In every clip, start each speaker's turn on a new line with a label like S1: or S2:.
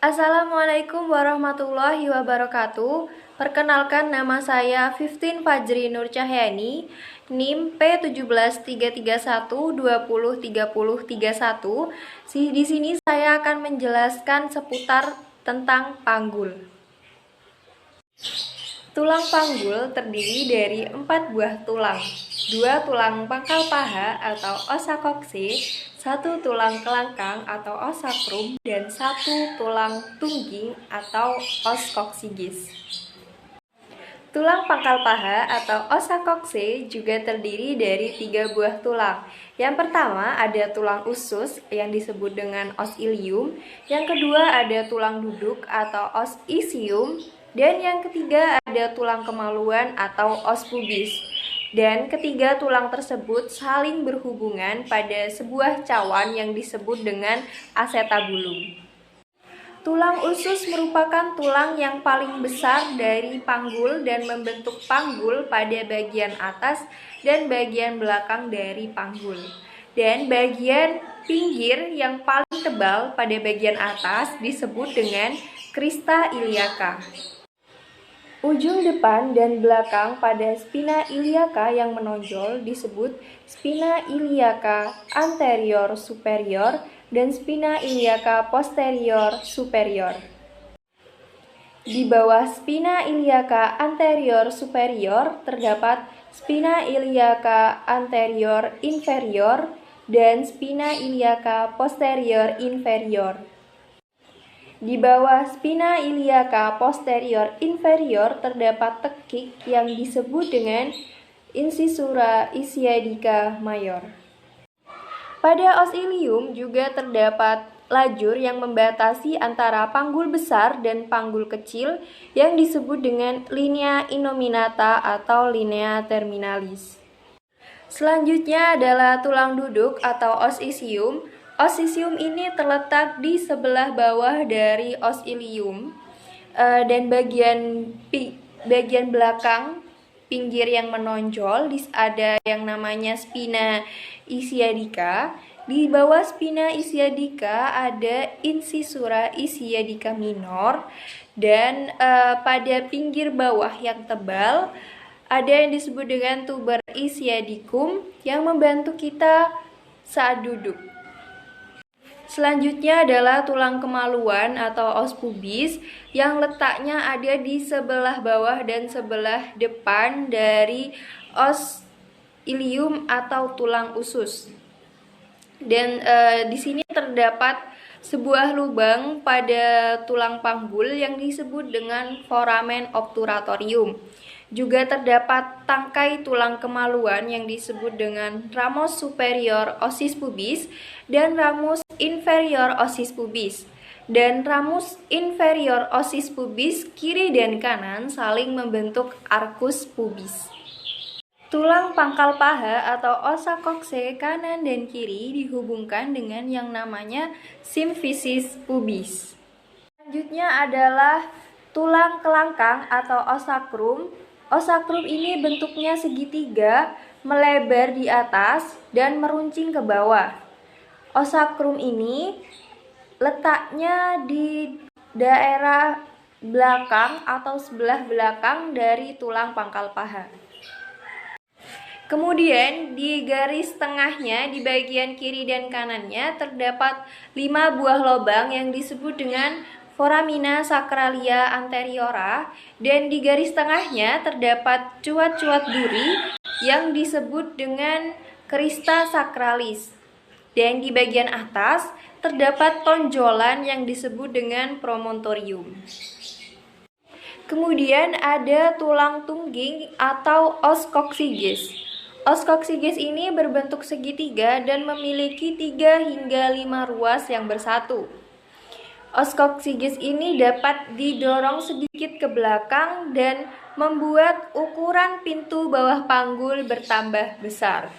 S1: Assalamualaikum warahmatullahi wabarakatuh. Perkenalkan, nama saya Fiftin Fajri Nur Cahyani, NIM P17 331 20 30 31. Di sini saya akan menjelaskan seputar tentang panggul. Tulang panggul terdiri dari 4 buah tulang, 2 tulang pangkal paha atau osa kokse, 1 tulang kelangkang atau os sacrum, dan 1 tulang tungging atau os coccygeus. Tulang pangkal paha atau osa kokse juga terdiri dari 3 buah tulang. Yang pertama ada tulang usus yang disebut dengan os ilium, yang kedua ada tulang duduk atau os isium, dan yang ketiga ada tulang kemaluan atau os pubis. Dan ketiga tulang tersebut saling berhubungan pada sebuah cawan yang disebut dengan acetabulum. Tulang usus merupakan tulang yang paling besar dari panggul dan membentuk panggul pada bagian atas dan bagian belakang dari panggul. Dan bagian pinggir yang paling tebal pada bagian atas disebut dengan crista iliaca. Ujung depan dan belakang pada spina iliaca yang menonjol disebut spina iliaca anterior superior dan spina iliaca posterior superior. Di bawah spina iliaca anterior superior terdapat spina iliaca anterior inferior dan spina iliaca posterior inferior. Di bawah spina iliaca posterior inferior terdapat tekik yang disebut dengan incisura ischiadica major. Pada os ilium juga terdapat lajur yang membatasi antara panggul besar dan panggul kecil yang disebut dengan linea innominata atau linea terminalis. Selanjutnya adalah tulang duduk atau os isium. Os isium ini terletak di sebelah bawah dari os ilium dan bagian belakang pinggir yang menonjol ada yang namanya spina ischiadica. Di bawah spina ischiadica ada incisura ischiadica minor dan pada pinggir bawah yang tebal ada yang disebut dengan tuber ischiadicum yang membantu kita saat duduk. Selanjutnya adalah tulang kemaluan atau os pubis yang letaknya ada di sebelah bawah dan sebelah depan dari os ilium atau tulang usus. Dan di sini terdapat sebuah lubang pada tulang panggul yang disebut dengan foramen obturatorium. Juga terdapat tangkai tulang kemaluan yang disebut dengan ramus superior ossis pubis dan ramus inferior ossis pubis. Dan ramus inferior ossis pubis kiri dan kanan saling membentuk arcus pubis. Tulang pangkal paha atau osa kokse kanan dan kiri dihubungkan dengan yang namanya symphysis pubis. Selanjutnya adalah tulang kelangkang atau os sacrum. Os sacrum ini bentuknya segitiga, melebar di atas dan meruncing ke bawah. Os sacrum ini letaknya di daerah belakang atau sebelah belakang dari tulang pangkal paha. Kemudian di garis tengahnya di bagian kiri dan kanannya terdapat 5 buah lubang yang disebut dengan foramina sacralia anteriora, dan di garis tengahnya terdapat cuat-cuat duri yang disebut dengan crista sacralis. Dan di bagian atas terdapat tonjolan yang disebut dengan promontorium. Kemudian ada tulang tungging atau os coccygeus. Os coccygeus ini berbentuk segitiga dan memiliki 3 hingga 5 ruas yang bersatu. Os coccygeus ini dapat didorong sedikit ke belakang dan membuat ukuran pintu bawah panggul bertambah besar.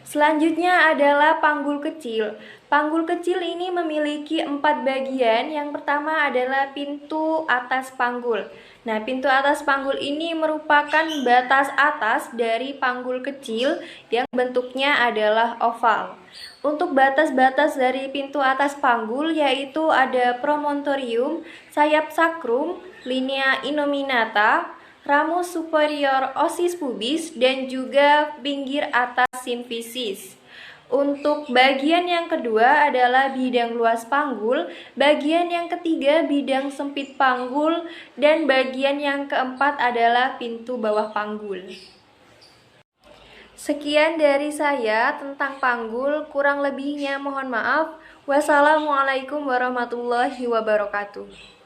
S1: Selanjutnya adalah panggul kecil. Panggul kecil ini memiliki 4 bagian. Yang pertama adalah pintu atas panggul. Nah, pintu atas panggul ini merupakan batas atas dari panggul kecil yang bentuknya adalah oval. Untuk batas-batas dari pintu atas panggul yaitu ada promontorium, sayap sakrum, linea innominata, ramus superior osis pubis, dan juga pinggir atas simfisis. Untuk bagian yang kedua adalah bidang luas panggul, bagian yang ketiga bidang sempit panggul, dan bagian yang keempat adalah pintu bawah panggul. Sekian dari saya tentang panggul, kurang lebihnya mohon maaf. Wassalamualaikum warahmatullahi wabarakatuh.